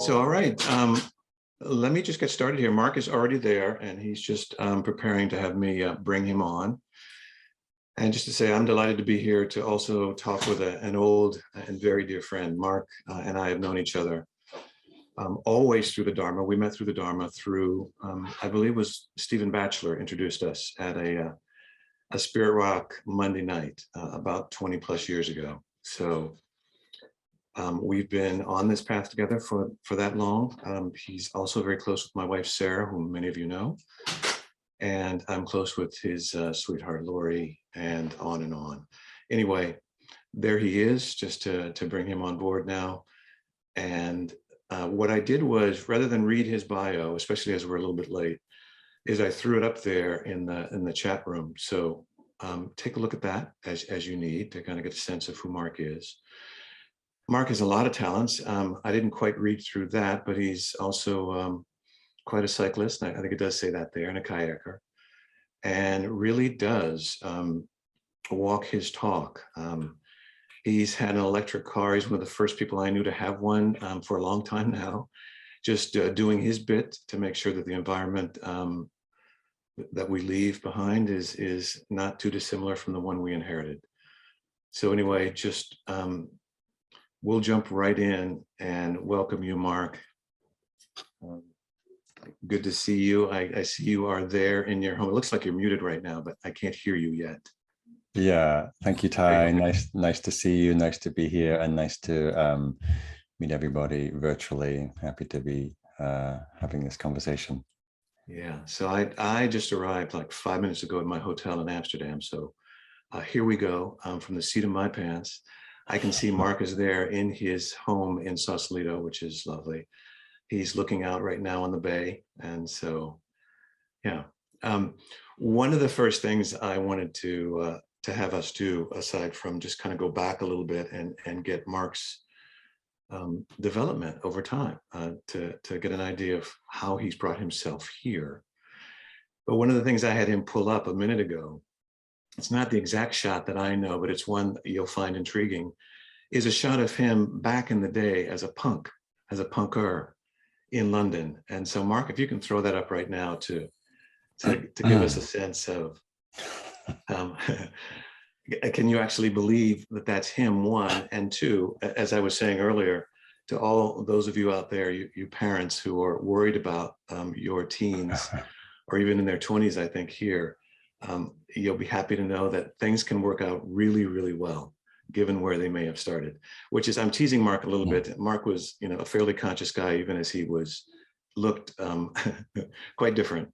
So, all right, let me just get started here. Mark is already there, and he's just preparing to have me bring him on. And just to say, I'm delighted to be here to also talk with an old and very dear friend. Mark and I have known each other always through the Dharma. We met through the Dharma through, I believe it was Stephen Batchelor introduced us at a Spirit Rock Monday night about 20 plus years ago. So we've been on this path together for that long. He's also very close with my wife, Sarah, whom many of you know. And I'm close with his sweetheart, Lori, and on and on. Anyway, there he is, just to bring him on board now. And what I did was, rather than read his bio, especially as we're a little bit late, is I threw it up there in the chat room. So take a look at that as you need to kind of get a sense of who Mark is. Mark has a lot of talents. I didn't quite read through that, but he's also quite a cyclist. I think it does say that there, and a kayaker, and really does walk his talk. He's had an electric car. He's one of the first people I knew to have one for a long time now, just doing his bit to make sure that the environment that we leave behind is not too dissimilar from the one we inherited. So anyway, just we'll jump right in and welcome you, Mark. Good to see you. I see you are there in your home. It looks like you're muted right now, but I can't hear you yet. Yeah, thank you, Ty. Nice to see you. Nice to be here, and nice to meet everybody virtually. Happy to be having this conversation. Yeah, so I just arrived like 5 minutes ago at my hotel in Amsterdam. So here we go. From the seat of my pants, I can see Mark is there in his home in Sausalito, which is lovely. He's looking out right now on the bay. And so, yeah. One of the first things I wanted to have us do, aside from just kind of go back a little bit and get Mark's development over time, to get an idea of how he's brought himself here. But one of the things I had him pull up a minute ago, it's not the exact shot that I know, but it's one that you'll find intriguing, is a shot of him back in the day as a punker in London. And so, Mark, if you can throw that up right now to give us a sense of, can you actually believe that that's him, one, and two, as I was saying earlier, to all those of you out there, you parents who are worried about your teens, or even in their 20s, I think here, you'll be happy to know that things can work out really, really well, given where they may have started, which is, I'm teasing Mark a little bit. Mark was, a fairly conscious guy, even as he looked quite different.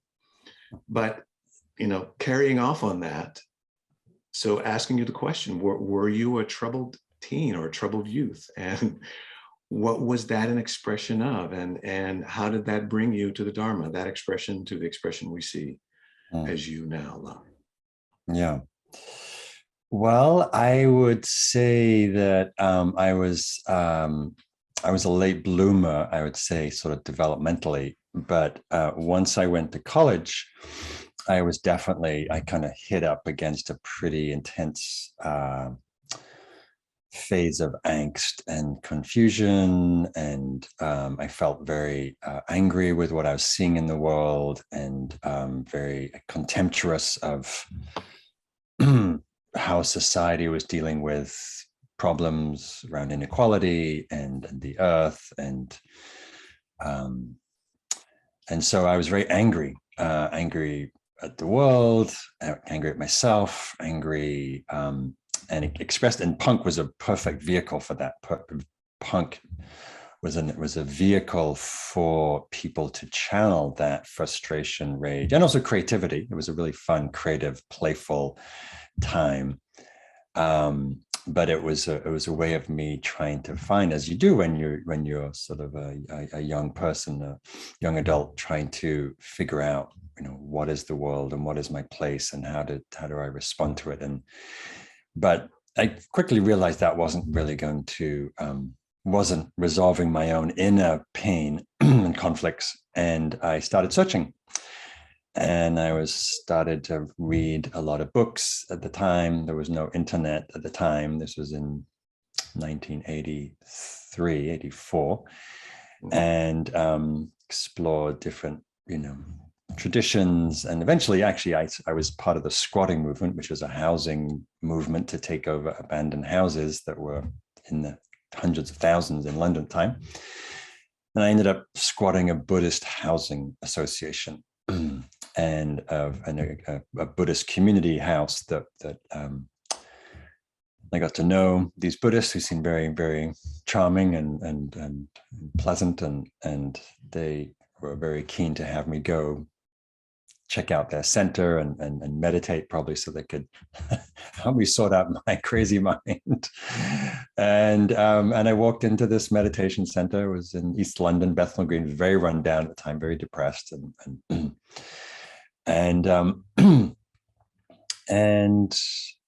But, carrying off on that, so asking you the question, were you a troubled teen or a troubled youth? And what was that an expression of? And how did that bring you to the Dharma, that expression to the expression we see as you now love? Yeah. Well, I would say that I was a late bloomer, I would say, sort of developmentally. But once I went to college, I kind of hit up against a pretty intense phase of angst and confusion. And I felt very angry with what I was seeing in the world, and very contemptuous of how society was dealing with problems around inequality and the earth. And so I was very angry at the world, angry at myself, angry, and it expressed, and punk was a perfect vehicle for that. Punk was a vehicle for people to channel that frustration, rage, and also creativity. It was a really fun, creative, playful time. But it was a way of me trying to find, as you do when you're sort of a young person, a young adult, trying to figure out, what is the world and what is my place and how do I respond to it. But I quickly realized that wasn't really wasn't resolving my own inner pain and conflicts. And I started searching. And I started to read a lot of books at the time. There was no internet at the time. This was in 1983, 84. and explore different, traditions. And eventually, actually, I was part of the squatting movement, which was a housing movement to take over abandoned houses that were in the hundreds of thousands in London time. And I ended up squatting a Buddhist housing association and a Buddhist community house that I got to know these Buddhists who seemed very, very charming and pleasant, and they were very keen to have me go check out their center and meditate, probably so they could help me sort out my crazy mind. And I walked into this meditation center. It was in East London, Bethnal Green, very run down at the time, very depressed, and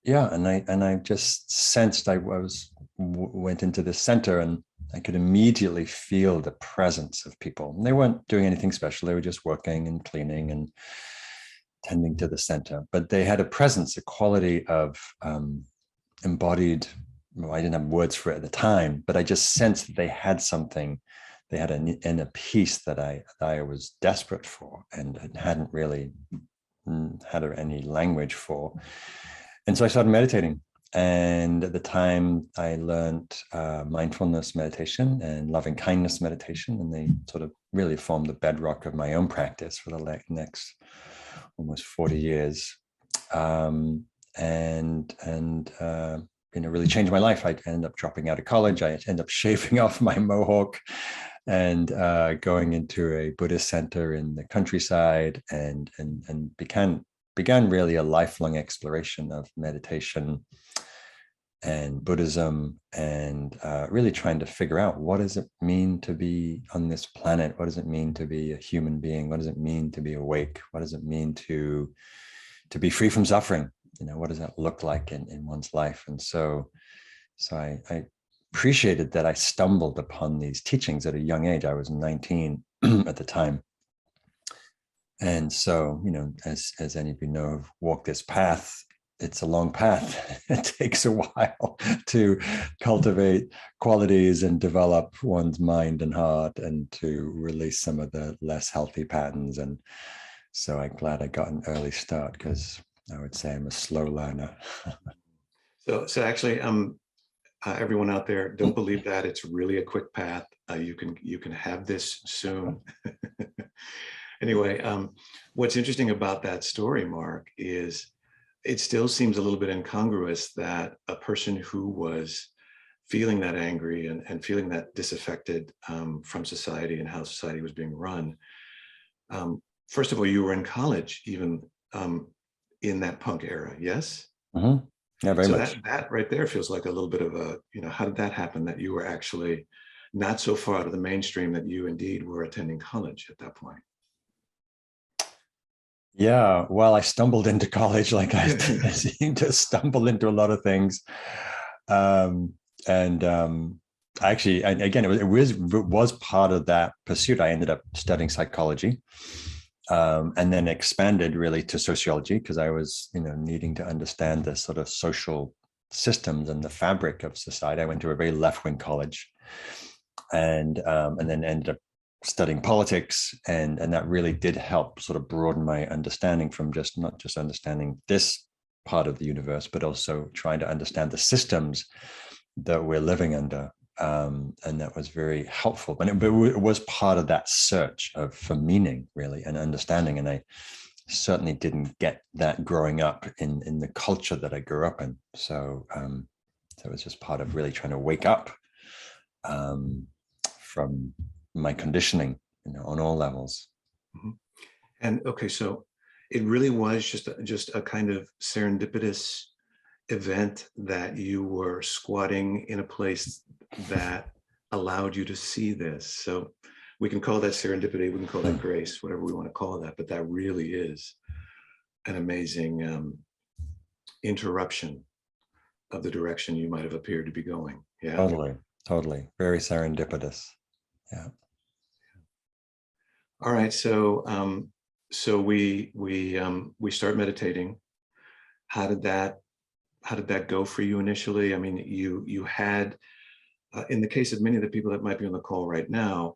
yeah, and I just sensed I went into this center, and I could immediately feel the presence of people. And they weren't doing anything special. They were just working and cleaning and tending to the center. But they had a presence, a quality of embodied, well, I didn't have words for it at the time, but I just sensed that they had something. They had an inner peace that I was desperate for and hadn't really had any language for. And so I started meditating. And at the time, I learned mindfulness meditation and loving kindness meditation, and they sort of really formed the bedrock of my own practice for the next almost 40 years, really changed my life. I ended up dropping out of college. I ended up shaving off my mohawk and going into a Buddhist center in the countryside, and began really a lifelong exploration of meditation and Buddhism, and really trying to figure out, what does it mean to be on this planet? What does it mean to be a human being? What does it mean to be awake? What does it mean to be free from suffering? What does that look like in one's life? And so I appreciated that I stumbled upon these teachings at a young age. I was 19 at the time. And so, as any of you know, have walked this path, it's a long path. It takes a while to cultivate qualities and develop one's mind and heart, and to release some of the less healthy patterns. And so I'm glad I got an early start, because I would say I'm a slow learner. So actually, everyone out there, don't believe that. It's really a quick path. You can have this soon. Anyway, what's interesting about that story, Mark, is it still seems a little bit incongruous that a person who was feeling that angry and feeling that disaffected from society and how society was being run. First of all, you were in college, even in that punk era, yes? Mm-hmm. Yeah, very much. That right there feels like a little bit of a, how did that happen, that you were actually not so far out of the mainstream that you indeed were attending college at that point? Yeah, well, I stumbled into college like I seem to stumble into a lot of things. Actually, again, it was part of that pursuit. I ended up studying psychology, and then expanded really to sociology, because I was, needing to understand the sort of social systems and the fabric of society. I went to a very left-wing college, and then ended up studying politics, and that really did help sort of broaden my understanding from not just understanding this part of the universe, but also trying to understand the systems that we're living under. And that was very helpful. But it was part of that search for meaning, really, and understanding. And I certainly didn't get that growing up in the culture that I grew up in. So it was just part of really trying to wake up from my conditioning, on all levels. Mm-hmm. And okay, so it really was just a kind of serendipitous event that you were squatting in a place that allowed you to see this. So we can call that serendipity, we can call that grace, whatever we want to call that, but that really is an amazing interruption of the direction you might have appeared to be going. Yeah. Totally. Very serendipitous. Yeah. All right. So we start meditating. How did that go for you initially? I mean, you had, in the case of many of the people that might be on the call right now,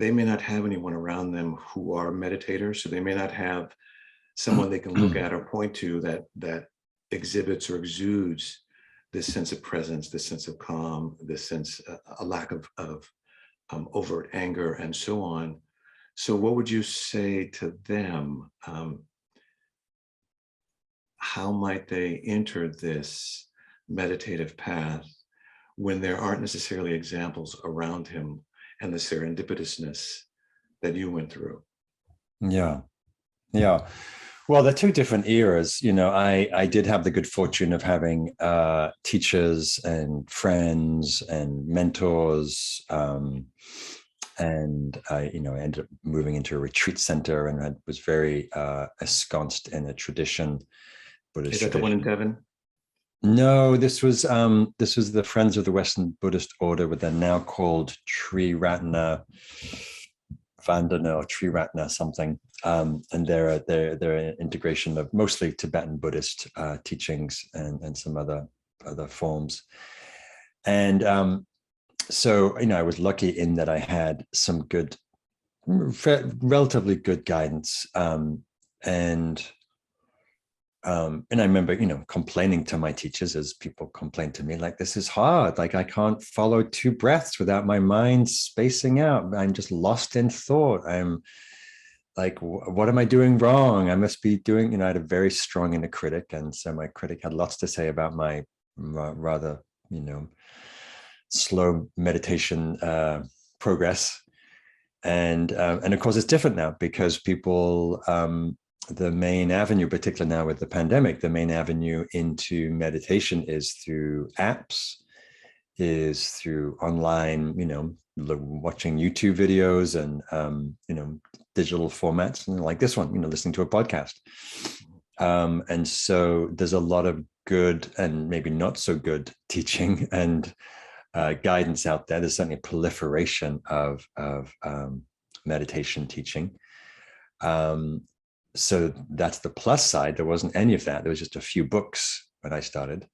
they may not have anyone around them who are meditators. So they may not have someone they can look at or point to that exhibits or exudes this sense of presence, this sense of calm, this sense, a lack of overt anger, and so on. So what would you say to them? How might they enter this meditative path when there aren't necessarily examples around him and the serendipitousness that you went through? Yeah. Yeah. Well, they're two different eras. I did have the good fortune of having teachers and friends and mentors. And I ended up moving into a retreat center, and I was very ensconced in a tradition, Buddhist Is that the one in tradition. Devon? No, this was the Friends of the Western Buddhist Order, but they're now called Triratna Vandana or Triratna something. And they're an integration of mostly Tibetan Buddhist teachings and some other forms. And so I was lucky in that I had some good, relatively good guidance. And I remember, complaining to my teachers, as people complain to me, like, this is hard. Like, I can't follow 2 breaths without my mind spacing out. I'm just lost in thought. I'm like, what am I doing wrong? I must be doing, I had a very strong inner critic. And so my critic had lots to say about my rather, slow meditation progress. And of course, it's different now because people, the main avenue, particularly now with the pandemic, the main avenue into meditation is through apps, is through online, watching YouTube videos and, digital formats, and like this one, listening to a podcast. And so there's a lot of good and maybe not so good teaching and guidance out there. There's certainly a proliferation of meditation teaching. So that's the plus side. There wasn't any of that. There was just a few books when I started.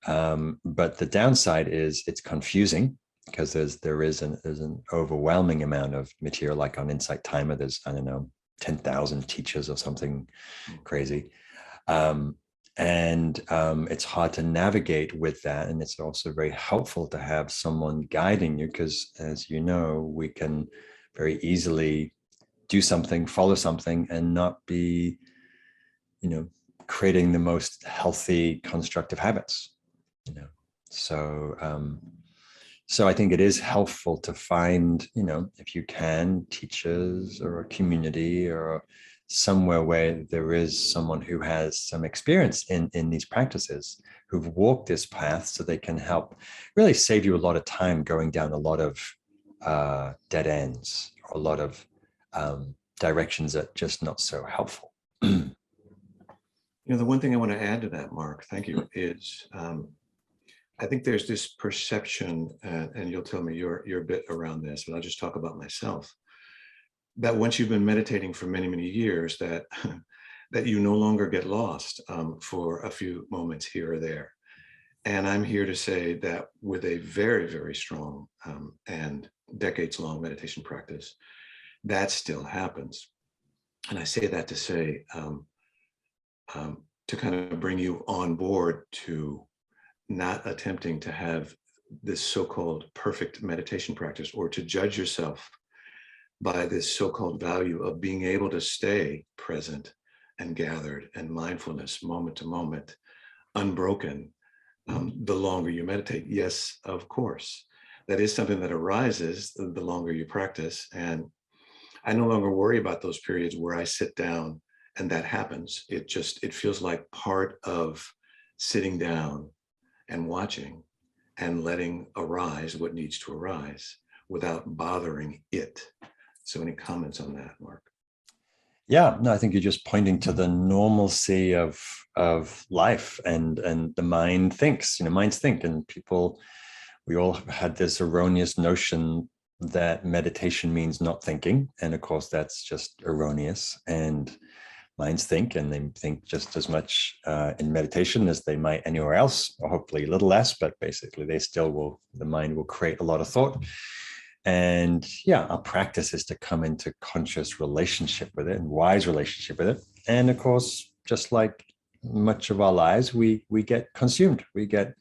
But the downside is it's confusing because there's an overwhelming amount of material. Like on Insight Timer, there's, I don't know, 10,000 teachers or something crazy. And it's hard to navigate with that. And it's also very helpful to have someone guiding you because, as you know, we can very easily do something, follow something, and not be, creating the most healthy, constructive habits. So I think it is helpful to find, if you can, teachers or a community or somewhere where there is someone who has some experience in these practices, who've walked this path, so they can help really save you a lot of time going down a lot of dead ends or a lot of directions that are just not so helpful. The one thing I want to add to that, Mark, thank you, is I think there's this perception, and you'll tell me your bit around this, but I'll just talk about myself, that once you've been meditating for many, many years, that that you no longer get lost for a few moments here or there. And I'm here to say that with a very, very strong and decades-long meditation practice, that still happens. And I say that to say, to kind of bring you on board to not attempting to have this so-called perfect meditation practice, or to judge yourself by this so-called value of being able to stay present and gathered and mindfulness moment to moment, unbroken, the longer you meditate. Yes, of course, that is something that arises the longer you practice. And I no longer worry about those periods where I sit down and that happens. It feels like part of sitting down and watching and letting arise what needs to arise without bothering it. So any comments on that, Mark? Yeah, no, I think you're just pointing to the normalcy of life, and the mind thinks, minds think, and people, we all had this erroneous notion that meditation means not thinking. And of course, that's just erroneous. And minds think, and they think just as much in meditation as they might anywhere else, or hopefully a little less, but basically the mind will create a lot of thought. And yeah, our practice is to come into conscious relationship with it and wise relationship with it. And of course, just like much of our lives, we get consumed, we get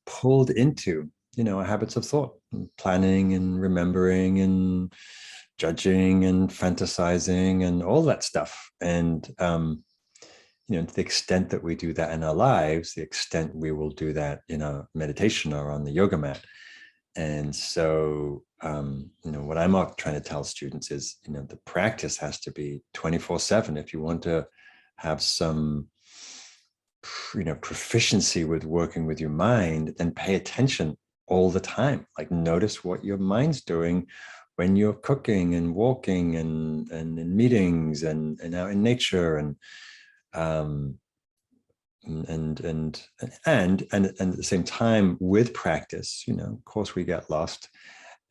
pulled into, our habits of thought, and planning and remembering and judging and fantasizing and all that stuff. And to the extent that we do that in our lives, the extent we will do that in our meditation or on the yoga mat. And so, what I'm trying to tell students is, the practice has to be 24/7. If you want to have some, proficiency with working with your mind, then pay attention all the time. Like, notice what your mind's doing when you're cooking and walking and in meetings and out in nature and at the same time, with practice, of course we get lost,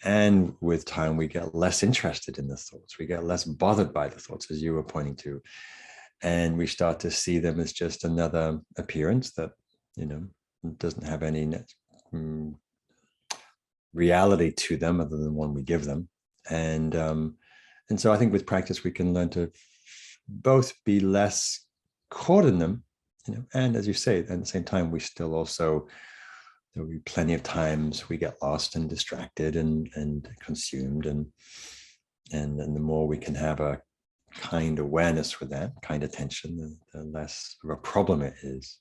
and with time we get less interested in the thoughts, we get less bothered by the thoughts, as you were pointing to, and we start to see them as just another appearance that doesn't have any reality to them other than one we give them. And so I think with practice we can learn to both be less caught in them, and as you say, at the same time, we still also, there'll be plenty of times we get lost and distracted and consumed. And the more we can have a kind awareness with that, kind attention, the less of a problem it is.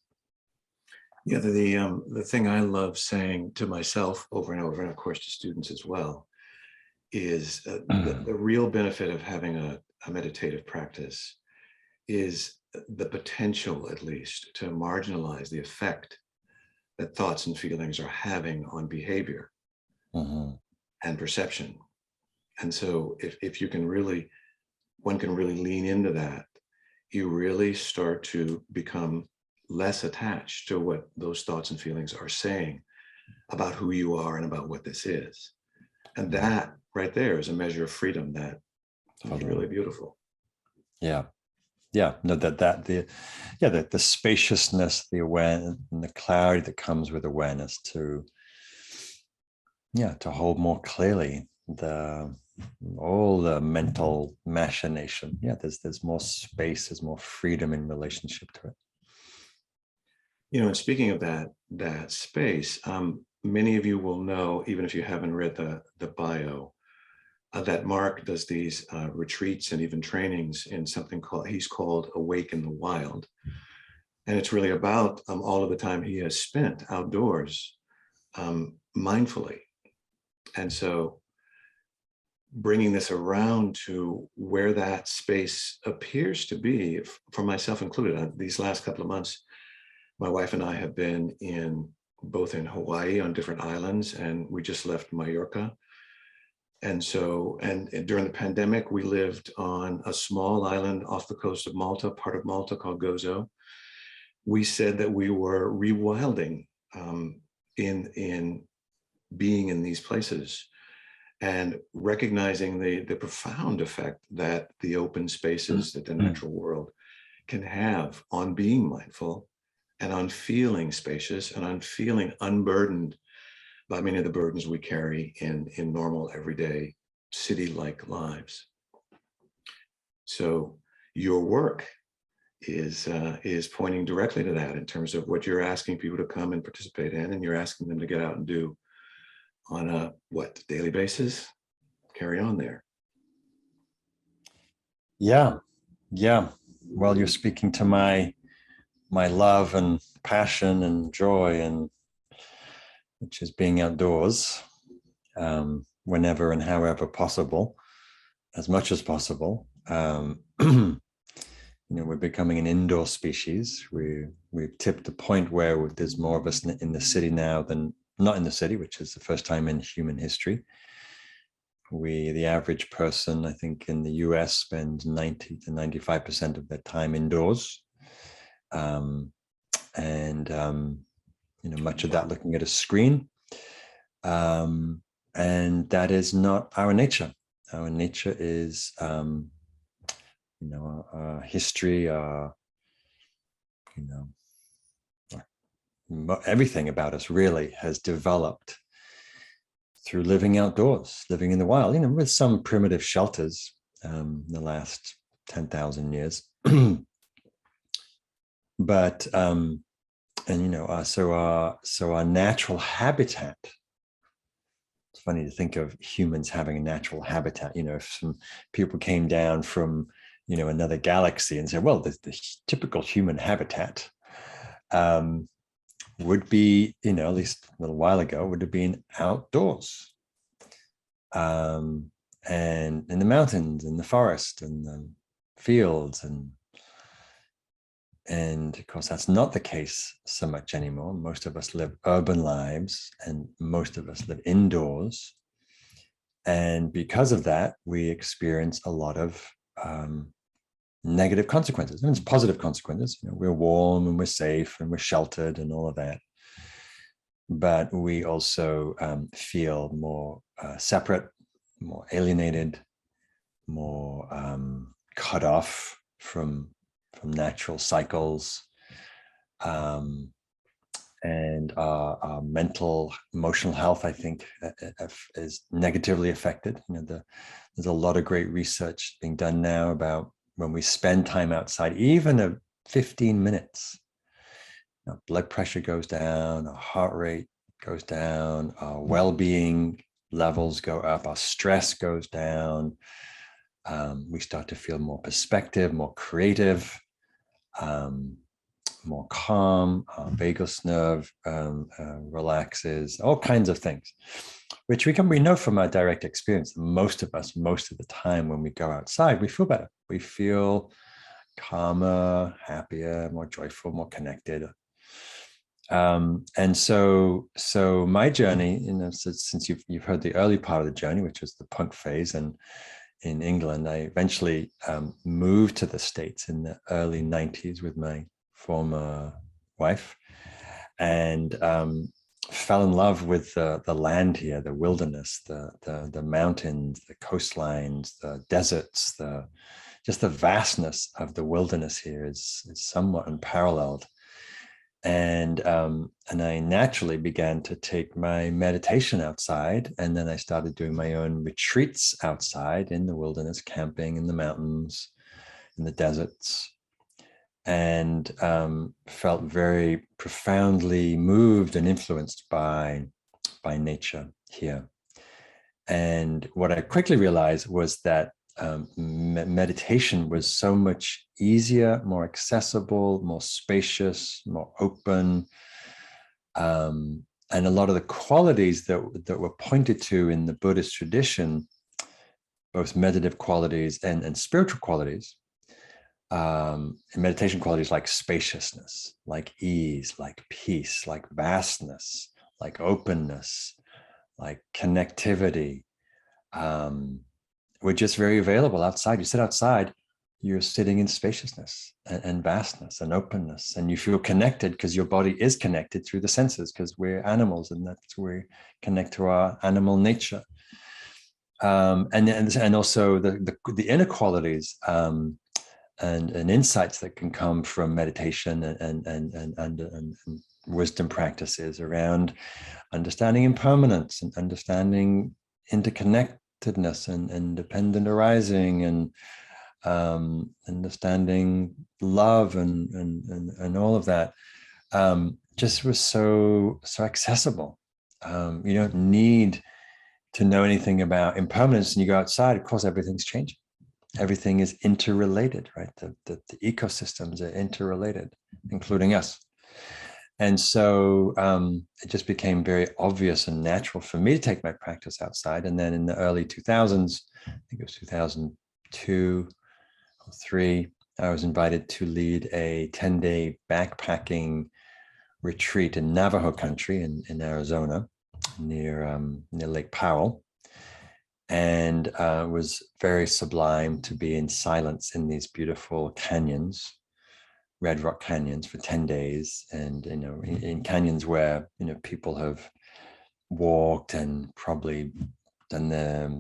Yeah, the thing I love saying to myself over and over, and of course to students as well, is the real benefit of having a meditative practice is the potential, at least, to marginalize the effect that thoughts and feelings are having on behavior and perception. And so if you can really, one can really lean into that, you really start to become less attached to what those thoughts and feelings are saying about who you are and about what this is. And that right there is a measure of freedom that is really beautiful. Yeah. Yeah, no, the spaciousness, the awareness, and the clarity that comes with awareness to hold more clearly all the mental machination. Yeah, there's more space, there's more freedom in relationship to it. And speaking of that space, many of you will know, even if you haven't read the bio, that Mark does these retreats and even trainings in something he's called Awake in the Wild. And it's really about all of the time he has spent outdoors mindfully. And so bringing this around to where that space appears to be, for myself included, these last couple of months, my wife and I have been both in Hawaii on different islands, and we just left Mallorca. And so, and during the pandemic, we lived on a small island off the coast of Malta, part of Malta called Gozo. We said that we were rewilding in being in these places and recognizing the profound effect that the open spaces, that the natural world can have on being mindful and on feeling spacious and on feeling unburdened by many of the burdens we carry in normal, everyday, city-like lives. So your work is pointing directly to that in terms of what you're asking people to come and participate in, and you're asking them to get out and do on a daily basis. Carry on there. Yeah. Well, you're speaking to my love and passion and joy, and which is being outdoors whenever and however possible, as much as possible. We're becoming an indoor species. We've tipped the point where there's more of us in the city now than not in the city, which is the first time in human history. The average person, I think, in the US spends 90 to 95% of their time indoors. Much of that looking at a screen. And that is not our nature. Our nature is, our history, everything about us really has developed through living outdoors, living in the wild, with some primitive shelters in the last 10,000 years. But so our natural habitat. It's funny to think of humans having a natural habitat. If some people came down from another galaxy and said, well, the typical human habitat would be, at least a little while ago, would have been outdoors, and in the mountains, in the forest, and the fields, and of course, that's not the case so much anymore. Most of us live urban lives, and most of us live indoors. And because of that, we experience a lot of negative consequences. I mean, it's positive consequences. We're warm and we're safe and we're sheltered and all of that. But we also feel more separate, more alienated, more cut off from natural cycles, and our mental, emotional health, I think, is negatively affected. There's a lot of great research being done now about when we spend time outside, even 15 minutes, blood pressure goes down, our heart rate goes down, our well-being levels go up, our stress goes down. We start to feel more perspective, more creative, more calm. Our vagus nerve relaxes, all kinds of things, which we know from our direct experience. Most of us, most of the time when we go outside, we feel better. We feel calmer, happier, more joyful, more connected. And so my journey, since you've heard the early part of the journey, which was the punk phase, and in England, I eventually moved to the States in the early 90s with my former wife, and fell in love with the land here, the wilderness, the mountains, the coastlines, the deserts, just the vastness of the wilderness here is somewhat unparalleled. And I naturally began to take my meditation outside, and then I started doing my own retreats outside in the wilderness, camping in the mountains, in the deserts, and felt very profoundly moved and influenced by nature here. And what I quickly realized was that meditation was so much easier, more accessible, more spacious, more open. And a lot of the qualities that were pointed to in the Buddhist tradition, both meditative qualities and spiritual qualities, meditation qualities like spaciousness, like ease, like peace, like vastness, like openness, like connectivity, were just very available outside. You sit outside, you're sitting in spaciousness and vastness and openness, and you feel connected because your body is connected through the senses, because we're animals, and that's where we connect to our animal nature. And also the inner qualities and insights that can come from meditation and wisdom practices around understanding impermanence and understanding interconnectedness and independent arising, and understanding love and all of that, just was so accessible. You don't need to know anything about impermanence, and you go outside, of course, everything's changing. Everything is interrelated, right? The ecosystems are interrelated, including us. And so it just became very obvious and natural for me to take my practice outside. And then in the early 2000s, I think it was 2002 or 3, I was invited to lead a 10-day backpacking retreat in Navajo country in Arizona, near Lake Powell. And it was very sublime to be in silence in these beautiful canyons, red rock canyons, for 10 days. And, in canyons where, people have walked and probably done the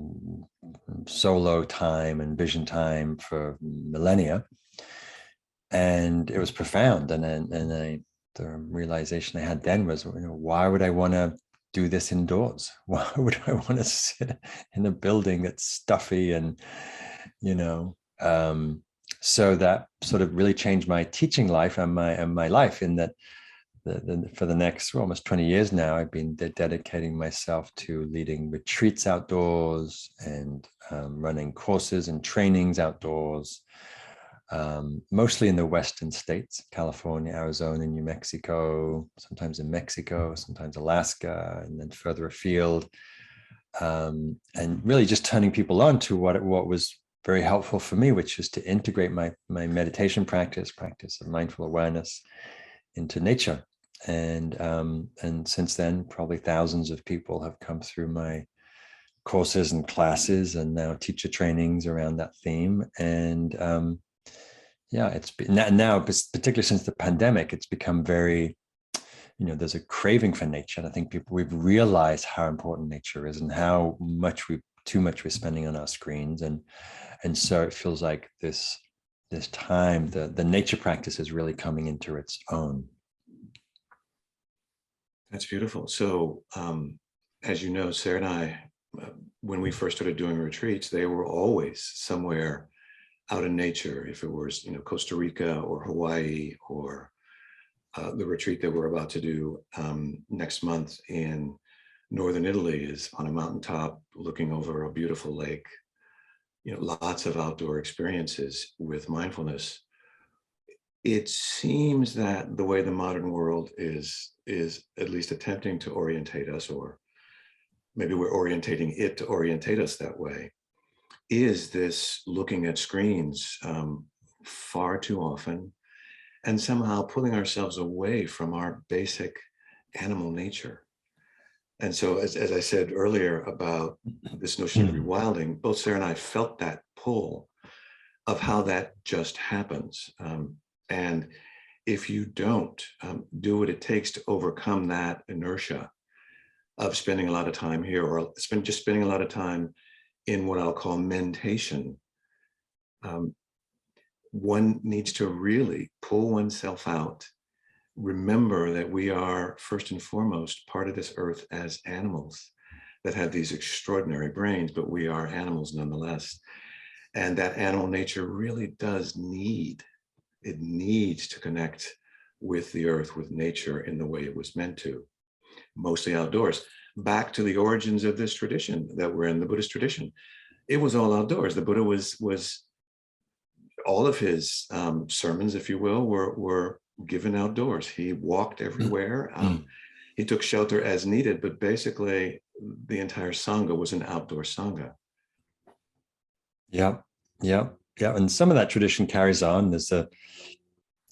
solo time and vision time for millennia. And it was profound. And the realization I had then was, why would I want to do this indoors? Why would I want to sit in a building that's stuffy and, you know, so that sort of really changed my teaching life and my life, in that for the next almost 20 years now, I've been dedicating myself to leading retreats outdoors and running courses and trainings outdoors, mostly in the Western states, California, Arizona, New Mexico, sometimes in Mexico, sometimes Alaska, and then further afield. And really just turning people on to what was very helpful for me, which is to integrate my meditation practice of mindful awareness into nature. And since then, probably thousands of people have come through my courses and classes, and now teacher trainings around that theme. And yeah, it's been now, particularly since the pandemic, it's become very, you know, there's a craving for nature. And I think we've realized how important nature is and how too much we're spending on our screens. And so it feels like this time, the nature practice is really coming into its own. That's beautiful. So, as you know, Sarah and I, when we first started doing retreats, they were always somewhere out in nature. If it was, you know, Costa Rica or Hawaii, or the retreat that we're about to do next month in northern Italy is on a mountaintop looking over a beautiful lake. You know, lots of outdoor experiences with mindfulness. It seems that the way the modern world is at least attempting to orientate us, or maybe we're orientating it to orientate us that way, is this looking at screens far too often, and somehow pulling ourselves away from our basic animal nature. And so, as I said earlier about this notion of rewilding, both Sarah and I felt that pull of how that just happens. And if you don't do what it takes to overcome that inertia of spending a lot of time here, or just spending a lot of time in what I'll call mentation, one needs to really pull oneself out. Remember that we are first and foremost part of this earth as animals that have these extraordinary brains, but we are animals nonetheless. And that animal nature really does needs to connect with the earth, with nature in the way it was meant to, mostly outdoors. Back to the origins of this tradition that we're in, the Buddhist tradition. It was all outdoors. The Buddha was all of his sermons, if you will, were given outdoors. He walked everywhere. He took shelter as needed, but basically the entire Sangha was an outdoor Sangha. Yeah. And some of that tradition carries on. There's a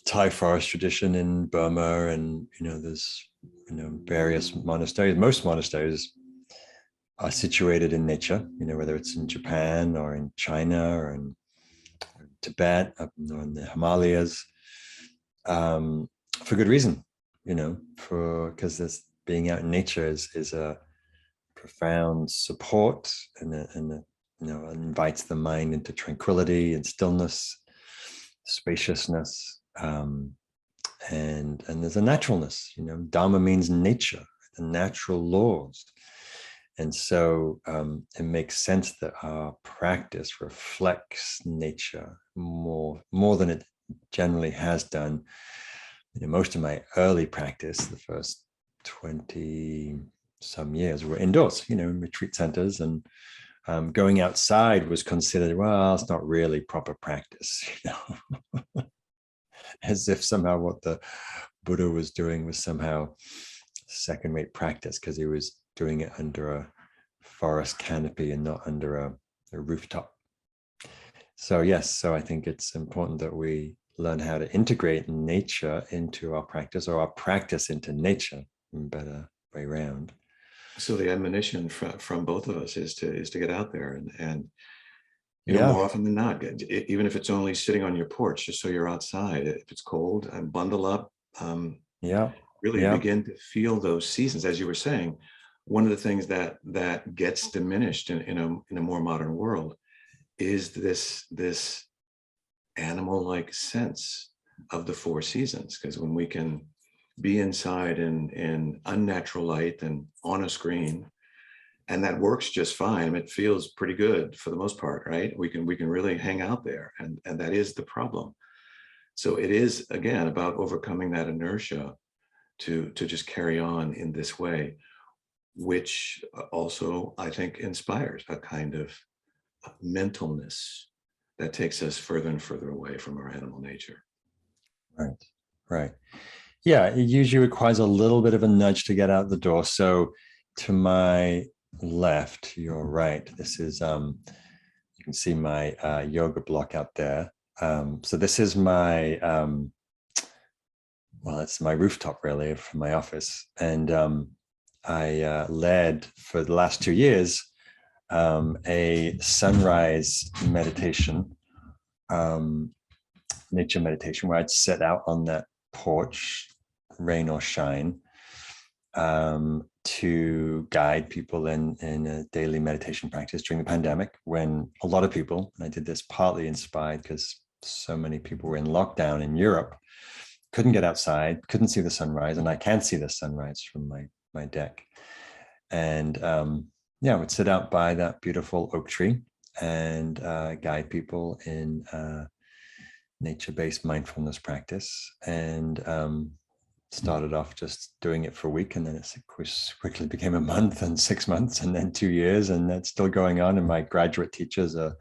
Thai forest tradition in Burma, and, you know, there's, you know, various monasteries. Most monasteries are situated in nature, you know, whether it's in Japan or in China or in Tibet, up in the Himalayas, for good reason, you know, because this being out in nature is a profound support, and you know, invites the mind into tranquility and stillness, spaciousness, and there's a naturalness. You know, Dharma means nature, the natural laws. And so it makes sense that our practice reflects nature more than it generally has done. You know, most of my early practice, the first 20 some years, were indoors, you know, in retreat centers, and going outside was considered, well, it's not really proper practice, you know, as if somehow what the Buddha was doing was somehow second-rate practice because he was doing it under a forest canopy and not under a rooftop. So yes, so I think it's important that we learn how to integrate nature into our practice, or our practice into nature, better way around. So the admonition from both of us is to get out there and you know, more often than not, even if it's only sitting on your porch, just so you're outside. If it's cold, and bundle up. Really begin to feel those seasons, as you were saying. One of the things that gets diminished in a more modern world is this animal-like sense of the four seasons. Because when we can be inside in unnatural light and on a screen. And that works just fine. It feels pretty good for the most part, right? We can really hang out there, and that is the problem. So it is, again, about overcoming that inertia to just carry on in this way, which also I think inspires a kind of mentalness that takes us further and further away from our animal nature. Right, right. Yeah, it usually requires a little bit of a nudge to get out the door. So to my left, your right, this is, you can see my yoga block out there. So this is my, well, it's my rooftop really from my office. And I led for the last 2 years a sunrise meditation, nature meditation, where I'd sit out on that porch, rain or shine, to guide people in a daily meditation practice during the pandemic, when a lot of people, and I did this partly inspired because so many people were in lockdown in Europe, couldn't get outside, couldn't see the sunrise, and I can see the sunrise from my deck. And yeah, I would sit out by that beautiful oak tree and guide people in nature-based mindfulness practice. And started off just doing it for a week, and then it quickly became a month and 6 months and then 2 years, and that's still going on. And my graduate teachers are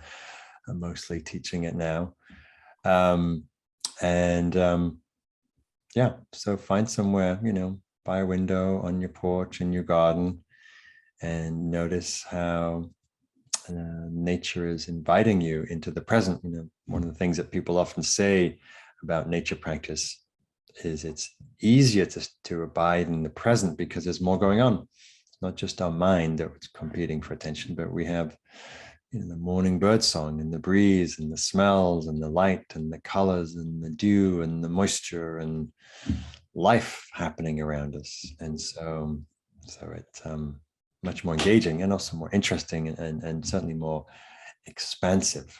mostly teaching it now. Yeah, so find somewhere, by a window, on your porch, in your garden, and notice how nature is inviting you into the present. One of the things that people often say about nature practice is it's easier to abide in the present because there's more going on. It's not just our mind that's competing for attention, but we have the morning bird song and the breeze and the smells and the light and the colors and the dew and the moisture and life happening around us. And so it's much more engaging and also more interesting and certainly more expansive,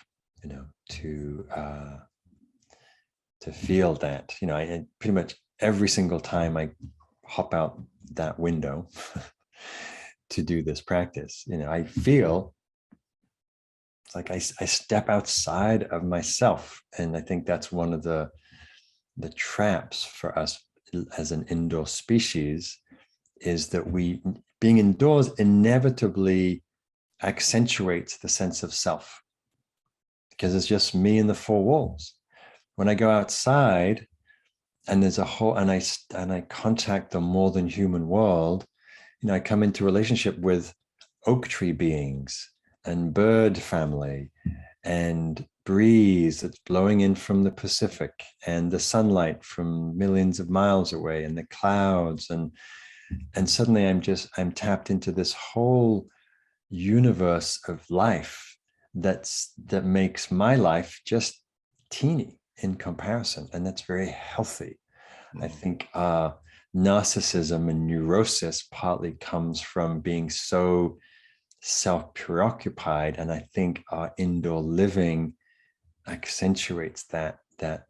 to feel that. I pretty much every single time I hop out that window to do this practice, I feel it's like I step outside of myself. And I think that's one of the traps for us as an indoor species, is that being indoors inevitably accentuates the sense of self, because it's just me in the four walls. When I go outside and there's and I contact the more than human world, I come into relationship with oak tree beings and bird family and breeze that's blowing in from the Pacific and the sunlight from millions of miles away and the clouds. And suddenly I'm tapped into this whole universe of life that makes my life just teeny in comparison. And that's very healthy. I think narcissism and neurosis partly comes from being so self-preoccupied. And I think our indoor living accentuates that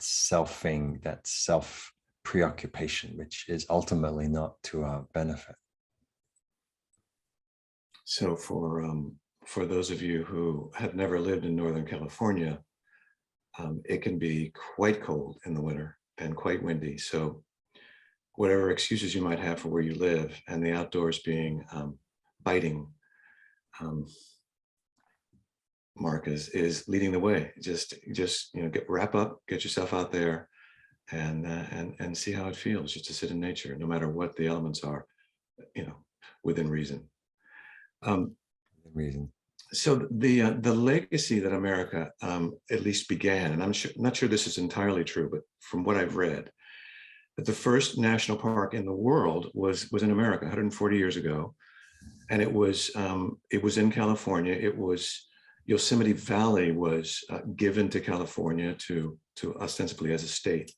selfing, that self-preoccupation, which is ultimately not to our benefit. So for those of you who have never lived in Northern California, it can be quite cold in the winter and quite windy. So whatever excuses you might have for where you live, and the outdoors being biting, Mark is leading the way. Just wrap up, get yourself out there, and see how it feels just to sit in nature, no matter what the elements are, within reason. So the legacy that America at least began, and I'm not sure this is entirely true, but from what I've read, that the first national park in the world was in America 140 years ago, and it was in California. It was Yosemite Valley was given to California to ostensibly as a state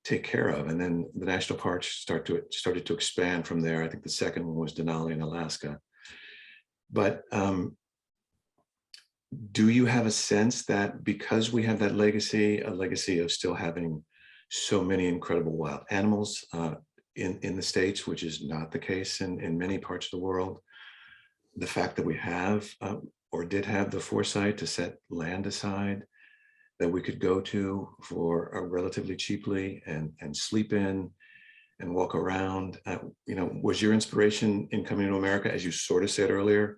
take care of, and then the national parks started to expand from there. I think the second one was Denali in Alaska. But do you have a sense that because we have that legacy, a legacy of still having so many incredible wild animals in the States, which is not the case in many parts of the world. The fact that we have or did have the foresight to set land aside that we could go to for relatively cheaply and sleep in and walk around, was your inspiration in coming to America, as you sort of said earlier,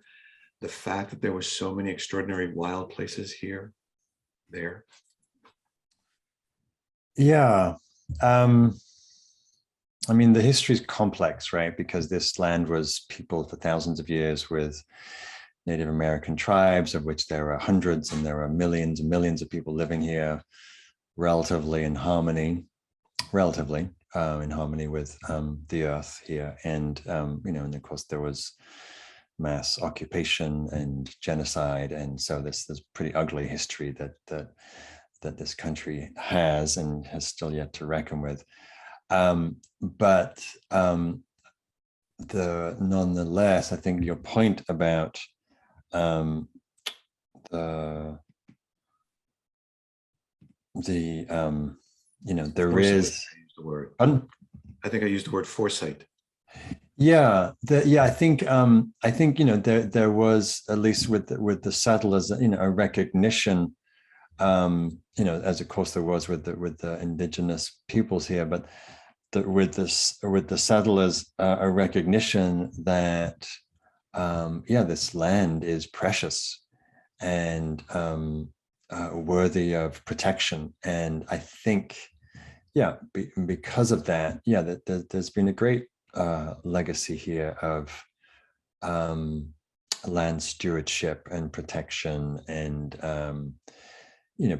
the fact that there were so many extraordinary wild places here, there? Yeah. I mean, the history is complex, right? Because this land was peopled for thousands of years with Native American tribes, of which there are hundreds, and there are millions and millions of people living here relatively in harmony with the earth here. And, and of course there was mass occupation and genocide. And so this pretty ugly history that this country has and has still yet to reckon with. But nonetheless, I think your point about there Foresight, is the word. I think I used the word foresight. Yeah, I think there was, at least with the settlers, a recognition, as of course there was with the indigenous peoples here, but with the settlers, a recognition that this land is precious and worthy of protection. And I think, because of that, there's been a great legacy here of land stewardship and protection, and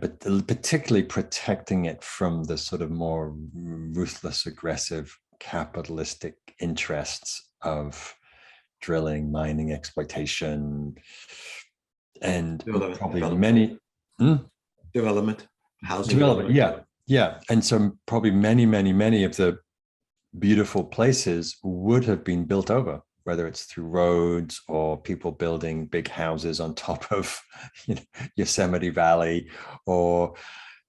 but particularly protecting it from the sort of more ruthless, aggressive, capitalistic interests of drilling, mining, exploitation, and development. Housing development. Yeah. And so probably many of the beautiful places would have been built over, whether it's through roads or people building big houses on top of Yosemite Valley, or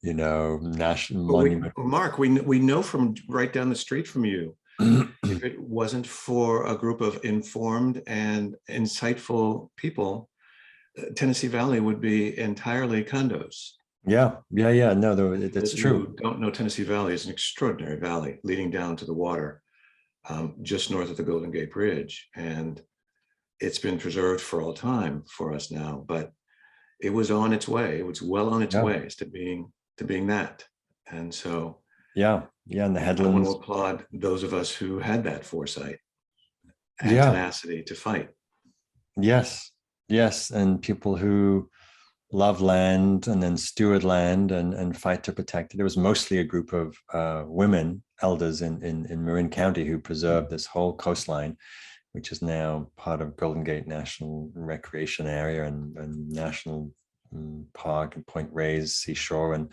national monument. Mark, we know from right down the street from you, if it wasn't for a group of informed and insightful people, Tennessee Valley would be entirely condos. Yeah. No, that's true. You don't know, Tennessee Valley is an extraordinary valley leading down to the water, just north of the Golden Gate Bridge. And it's been preserved for all time for us now, but it was on its way. It was well on its way to being that. And so, and the headlands. I want to applaud those of us who had that foresight and tenacity to fight. Yes. And people who love land and then steward land and fight to protect it. It was mostly a group of women elders in Marin County who preserved this whole coastline, which is now part of Golden Gate National Recreation Area and National Park and Point Reyes Seashore. And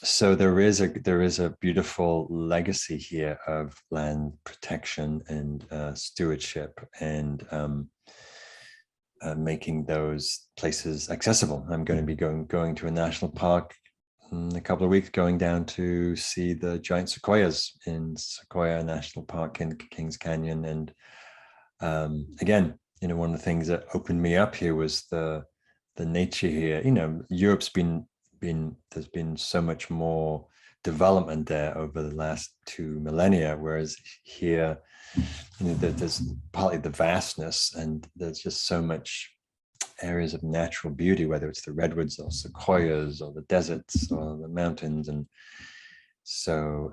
so there is a beautiful legacy here of land protection and stewardship, and making those places accessible. I'm going to be going to a national park in a couple of weeks, going down to see the giant sequoias in Sequoia National Park in Kings Canyon. And again, one of the things that opened me up here was the nature here. Europe's there's been so much more development there over the last 2 millennia, whereas here, there's partly the vastness, and there's just so much areas of natural beauty, whether it's the redwoods or sequoias or the deserts or the mountains. And so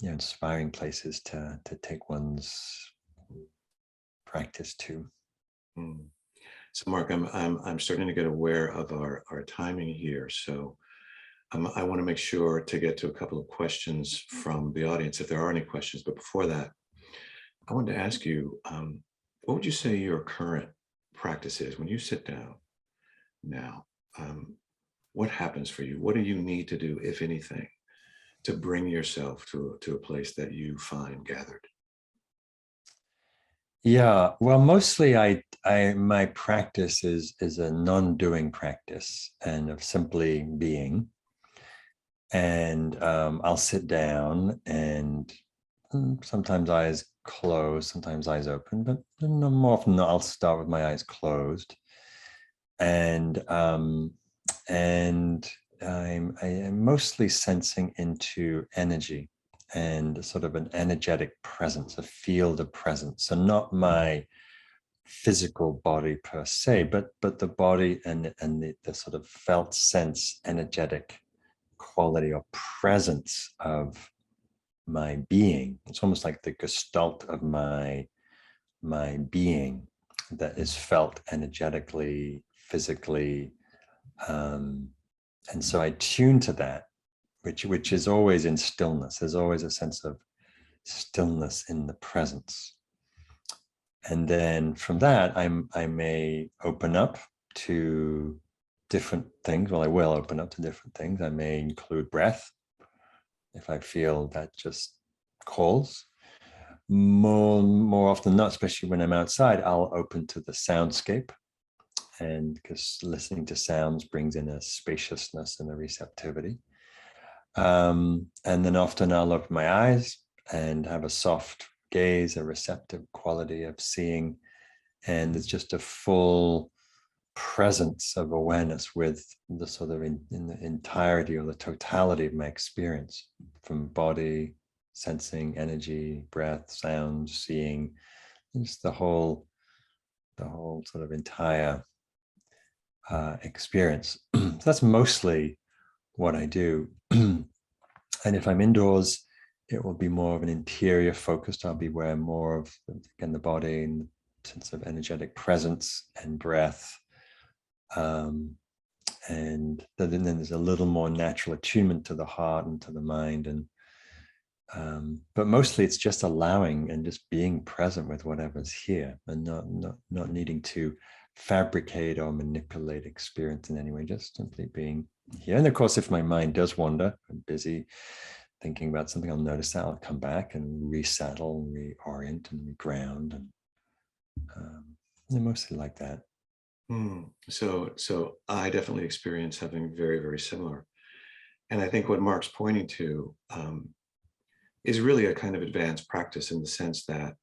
inspiring places to take one's practice to. So Mark, I'm starting to get aware of our timing here, so I want to make sure to get to a couple of questions from the audience, if there are any questions. But before that, I wanted to ask you, what would you say your current practice is when you sit down now? What happens for you? What do you need to do, if anything, to bring yourself to a place that you find gathered? Yeah, well, mostly my practice is a non-doing practice and of simply being. And I'll sit down, and sometimes eyes closed, sometimes eyes open, but no, more often not, I'll start with my eyes closed. And I am mostly sensing into energy and sort of an energetic presence, a field of presence. So not my physical body per se, but the body and the sort of felt sense, energetic quality or presence of my being. It's almost like the gestalt of my being that is felt energetically, physically, and so I tune to that, which is always in stillness. There's always a sense of stillness in the presence. And then from that, I may open up to different things. Well, I will open up to different things. I may include breath if I feel that just calls. More often than not, especially when I'm outside, I'll open to the soundscape. And because listening to sounds brings in a spaciousness and a receptivity. And then often I'll open my eyes and have a soft gaze, a receptive quality of seeing. And it's just a full presence of awareness with the sort of in the entirety or the totality of my experience, from body, sensing, energy, breath, sound, seeing, just the whole sort of entire experience. So that's mostly what I do. And if I'm indoors, it will be more of an interior focused. I'll be aware more of, again, the body and sense of energetic presence and breath. And then there's a little more natural attunement to the heart and to the mind. And but mostly it's just allowing and just being present with whatever's here, and not needing to fabricate or manipulate experience in any way, just simply being here. And of course, if my mind does wander, I'm busy thinking about something, I'll notice that. I'll come back and resettle and reorient and reground, and mostly like that. So I definitely experience something very, very similar. And I think what Mark's pointing to is really a kind of advanced practice, in the sense that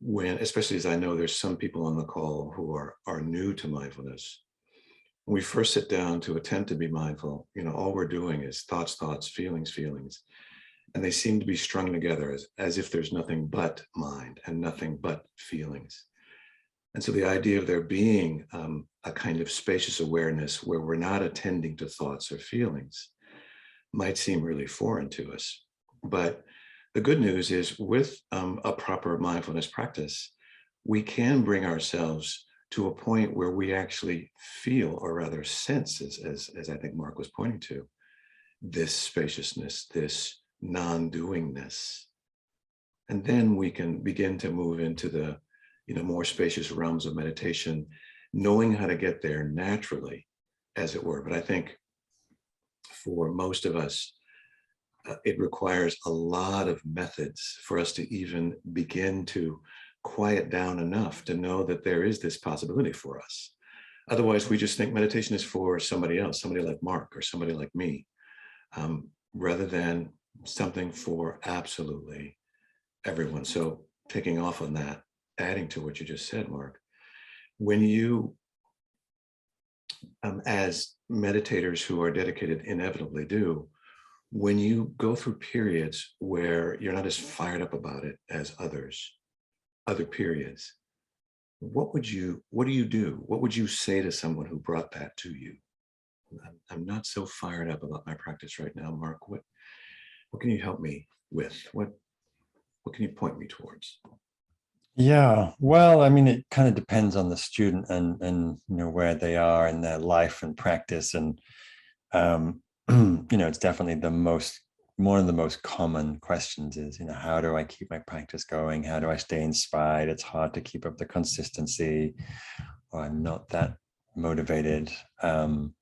when, especially as I know there's some people on the call who are new to mindfulness, when we first sit down to attempt to be mindful, all we're doing is thoughts, feelings, and they seem to be strung together as if there's nothing but mind and nothing but feelings. And so the idea of there being a kind of spacious awareness where we're not attending to thoughts or feelings might seem really foreign to us. But the good news is, with a proper mindfulness practice, we can bring ourselves to a point where we actually feel, or rather sense, as I think Mark was pointing to, this spaciousness, this non-doingness. And then we can begin to move into the more spacious realms of meditation, knowing how to get there naturally, as it were. But I think for most of us, it requires a lot of methods for us to even begin to quiet down enough to know that there is this possibility for us. Otherwise, we just think meditation is for somebody else, somebody like Mark or somebody like me, rather than something for absolutely everyone. So picking off on that, adding to what you just said, Mark, when you, as meditators who are dedicated inevitably do, when you go through periods where you're not as fired up about it as other periods, what do you do? What would you say to someone who brought that to you? I'm not so fired up about my practice right now, Mark. What can you help me with? What can you point me towards? Yeah, well, I mean, it kind of depends on the student and where they are in their life and practice. And it's definitely one of the most common questions is, how do I keep my practice going? How do I stay inspired? It's hard to keep up the consistency, or I'm not that motivated. And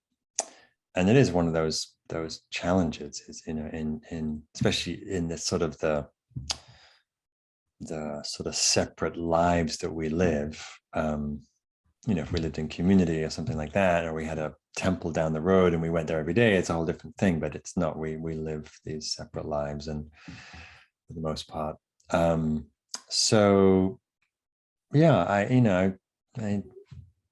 it is one of those challenges, is, in especially in the sort of the separate lives that we live. if we lived in community or something like that, or we had a temple down the road and we went there every day, it's a whole different thing. But it's not. We live these separate lives, and for the most part. So yeah, I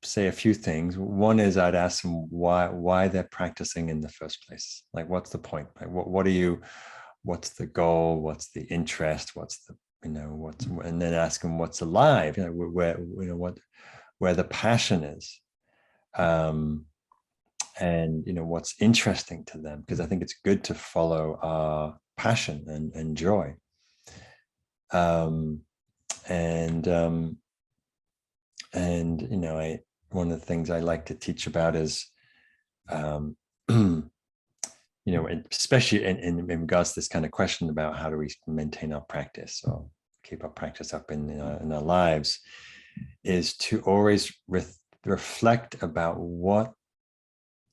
say a few things. One is I'd ask them why they're practicing in the first place. Like, what's the point? Like, what's the goal? What's the interest? What's the, and then ask them what's alive, where the passion is. And what's interesting to them, because I think it's good to follow our passion and joy. And one of the things I like to teach about is, especially in regards to this kind of question about how do we maintain our practice or keep our practice up in our lives, is to always reflect about what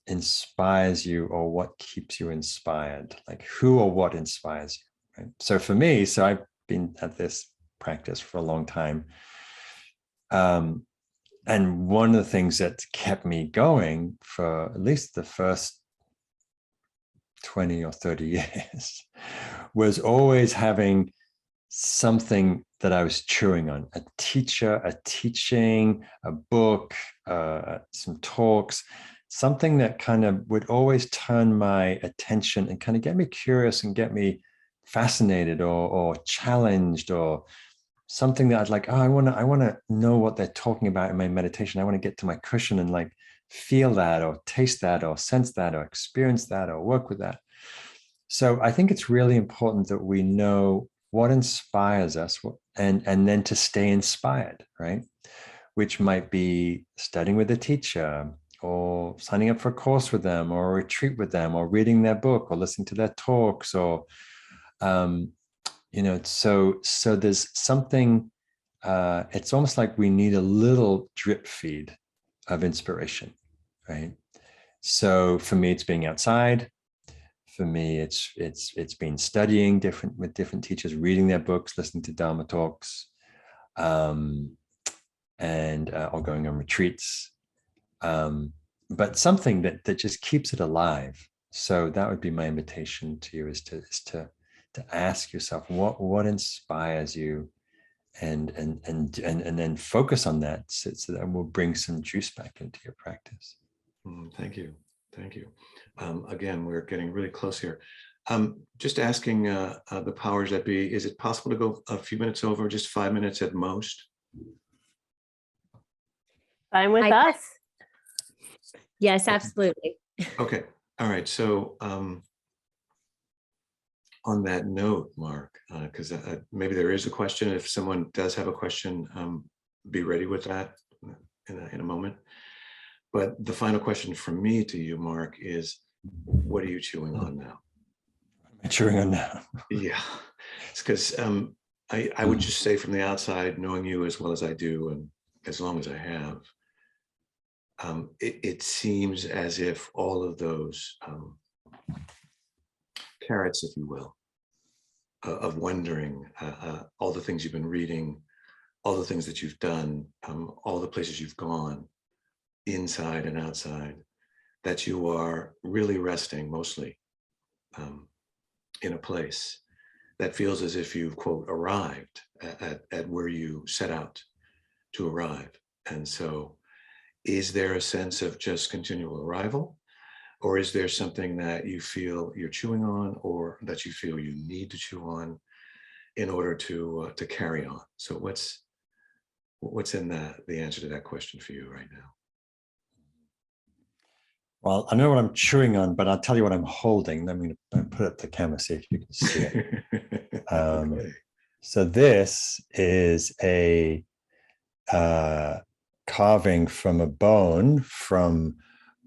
inspires you or what keeps you inspired, like who or what inspires you, right? So for me, I've been at this practice for a long time. And one of the things that kept me going for at least the first 20 or 30 years was always having something that I was chewing on, a teacher, a teaching, a book, some talks, something that kind of would always turn my attention and kind of get me curious and get me fascinated or challenged, or something that I'd like, I want to know what they're talking about in my meditation. I want to get to my cushion and like feel that or taste that or sense that or experience that or work with that. So I think it's really important that we know what inspires us and then to stay inspired, right? Which might be studying with a teacher or signing up for a course with them or a retreat with them or reading their book or listening to their talks or, so there's something, it's almost like we need a little drip feed of inspiration, right? So for me, it's being outside. For me, it's been studying with different teachers, reading their books, listening to Dharma talks, and or going on retreats. But something that just keeps it alive. So that would be my invitation to you, is to ask yourself what inspires you, and then focus on that, so that will bring some juice back into your practice. Thank you. Again, we're getting really close here. Just asking the powers that be, is it possible to go a few minutes over, just 5 minutes at most? Fine with us. Yes, absolutely. Okay. All right. So on that note, Mark, because maybe there is a question. If someone does have a question, be ready with that in a moment. But the final question from me to you, Mark, is what are you chewing on now? What am I chewing on now? Yeah, it's because I would just say from the outside, knowing you as well as I do, and as long as I have, it seems as if all of those carrots, if you will, of wondering, all the things you've been reading, all the things that you've done, all the places you've gone, inside and outside, that you are really resting mostly in a place that feels as if you've, quote, arrived at where you set out to arrive. And so is there a sense of just continual arrival, or is there something that you feel you're chewing on, or that you feel you need to chew on in order to carry on? So what's in the answer to that question for you right now? Well, I know what I'm chewing on, but I'll tell you what I'm holding. I'm going to put it up the camera, see if you can see it. Okay. So this is a carving from a bone from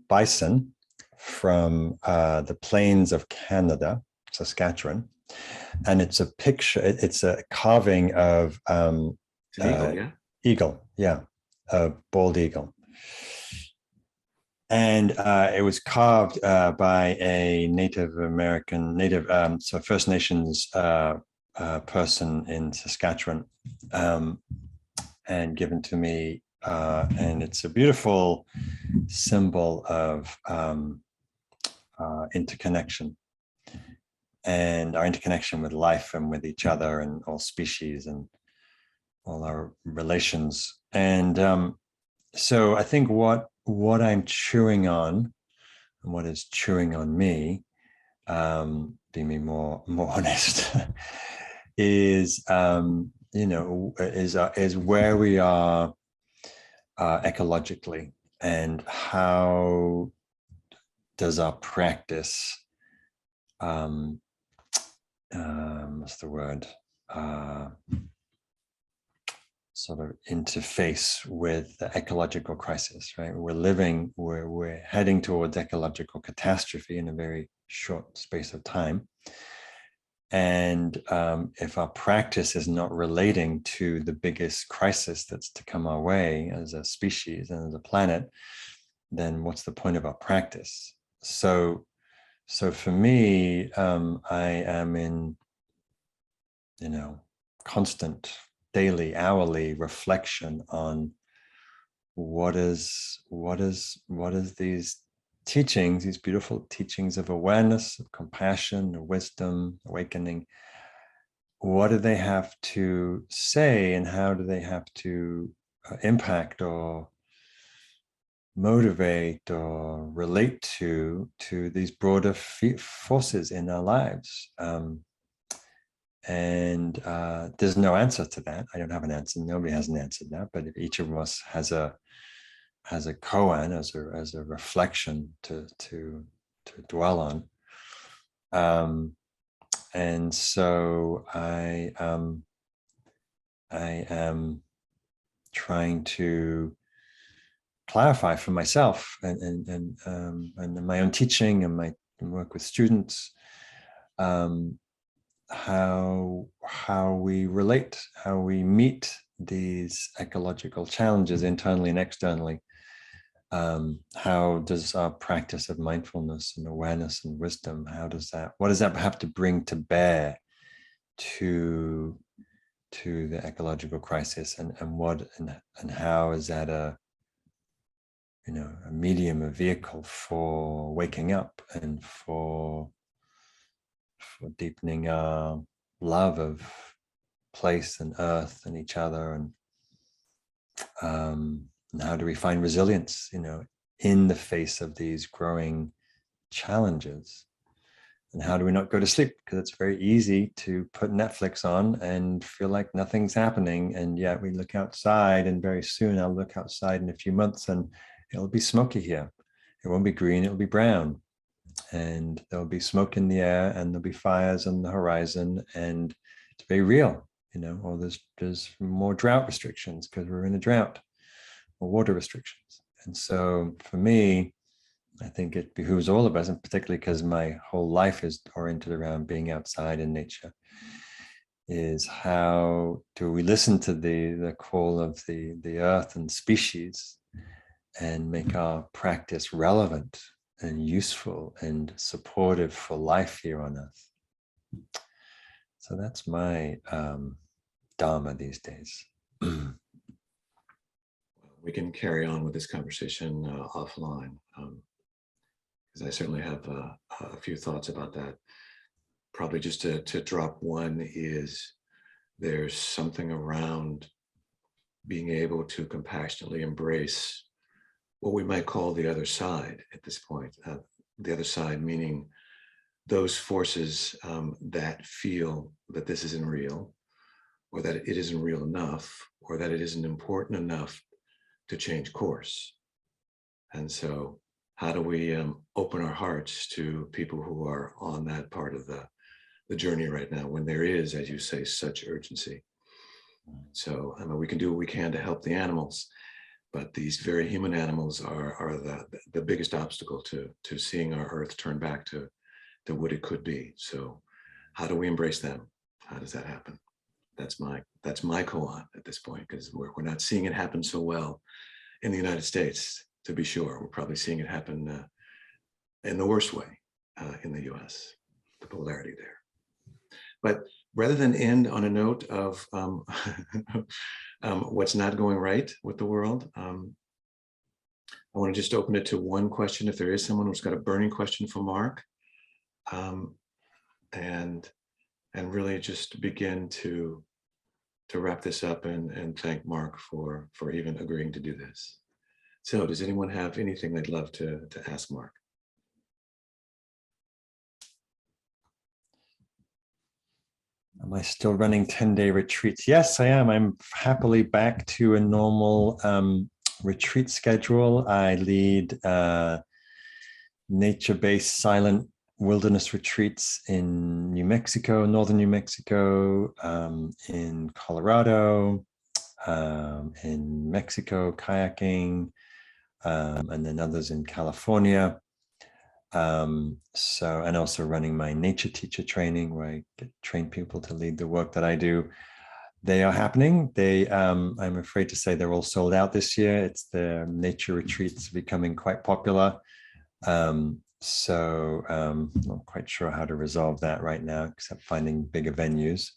bison from the plains of Canada, Saskatchewan. And it's a picture, it's a carving of eagle, yeah, a bald eagle. And it was carved by a so First Nations person in Saskatchewan, and given to me And it's a beautiful symbol of interconnection, and our interconnection with life and with each other and all species and all our relations. And so I think what I'm chewing on, and what is chewing on me, being more honest, is is where we are ecologically, and how does our practice what's the word, sort of interface with the ecological crisis, right? We're heading towards ecological catastrophe in a very short space of time. And if our practice is not relating to the biggest crisis that's to come our way as a species and as a planet, then what's the point of our practice? So for me, I am in, constant daily, hourly reflection on what is these teachings, these beautiful teachings of awareness, of compassion, of wisdom, awakening. What do they have to say, and how do they have to impact or motivate or relate to these broader forces in our lives? And there's no answer to that. I don't have an answer. Nobody has an answer to that. But each of us has a koan, as a reflection to dwell on. And so I am trying to clarify for myself and my own teaching and my work with students, how we relate, how we meet these ecological challenges internally and externally. How does our practice of mindfulness and awareness and wisdom, what does that have to bring to bear to the ecological crisis, and how is that a medium, a vehicle for waking up and for deepening our love of place and earth and each other, and how do we find resilience, in the face of these growing challenges? And how do we not go to sleep? Because it's very easy to put Netflix on and feel like nothing's happening. And yet we look outside, and very soon I'll look outside in a few months and it'll be smoky here. It won't be green, it'll be brown. And there'll be smoke in the air, and there'll be fires on the horizon, and it's very real, or there's more drought restrictions because we're in a drought, or water restrictions. And so for me, I think it behooves all of us, and particularly because my whole life is oriented around being outside in nature, is how do we listen to the call of the earth and species, and make our practice relevant and useful and supportive for life here on earth. So that's my dharma these days. We can carry on with this conversation offline, because I certainly have a few thoughts about that. Probably just to drop one is, there's something around being able to compassionately embrace what we might call the other side at this point. The other side meaning those forces that feel that this isn't real, or that it isn't real enough, or that it isn't important enough to change course. And so how do we open our hearts to people who are on that part of the journey right now, when there is, as you say, such urgency? So I mean, we can do what we can to help the animals, but these very human animals are the biggest obstacle to seeing our earth turn back to what it could be. So how do we embrace them? How does that happen? That's my koan at this point, because we're not seeing it happen so well in the United States, to be sure. We're probably seeing it happen in the worst way in the US, the polarity there. But rather than end on a note of what's not going right with the world, I want to just open it to one question. If there is someone who's got a burning question for Mark, and really just begin to wrap this up and thank Mark for even agreeing to do this. So does anyone have anything they'd love to ask Mark? Am I still running 10-day retreats? Yes, I am. I'm happily back to a normal retreat schedule. I lead nature-based silent wilderness retreats in New Mexico, northern New Mexico, in Colorado, in Mexico, kayaking, and then others in California. And also running my nature teacher training, where I train people to lead the work that I do. They are happening. I'm afraid to say they're all sold out this year. It's the nature retreats becoming quite popular. Not quite sure how to resolve that right now, except finding bigger venues.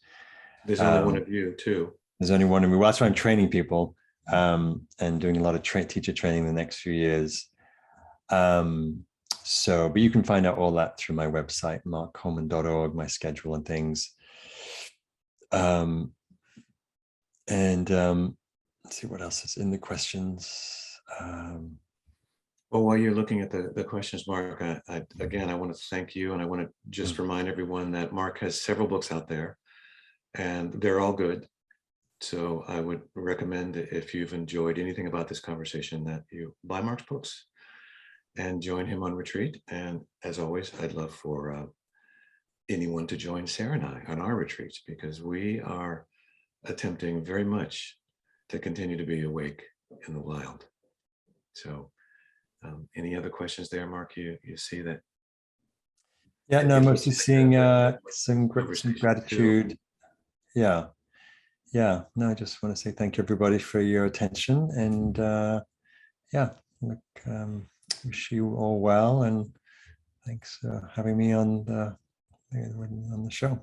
There's only one of you too. There's only one of me. Well, that's why I'm training people and doing a lot of teacher training the next few years. But you can find out all that through my website, markcoleman.org, my schedule and things. Let's see what else is in the questions. Well, while you're looking at the questions, Mark, again, I want to thank you, and I want to just remind everyone that Mark has several books out there, and they're all good. So I would recommend, if you've enjoyed anything about this conversation, that you buy Mark's books and join him on retreat. And as always, I'd love for anyone to join Sarah and I on our retreats, because we are attempting very much to continue to be awake in the wild. So any other questions there, Mark? You see that? Yeah, no, mostly seeing some gratitude. Yeah. No, I just want to say thank you, everybody, for your attention, and wish you all well, and thanks for having me on the show.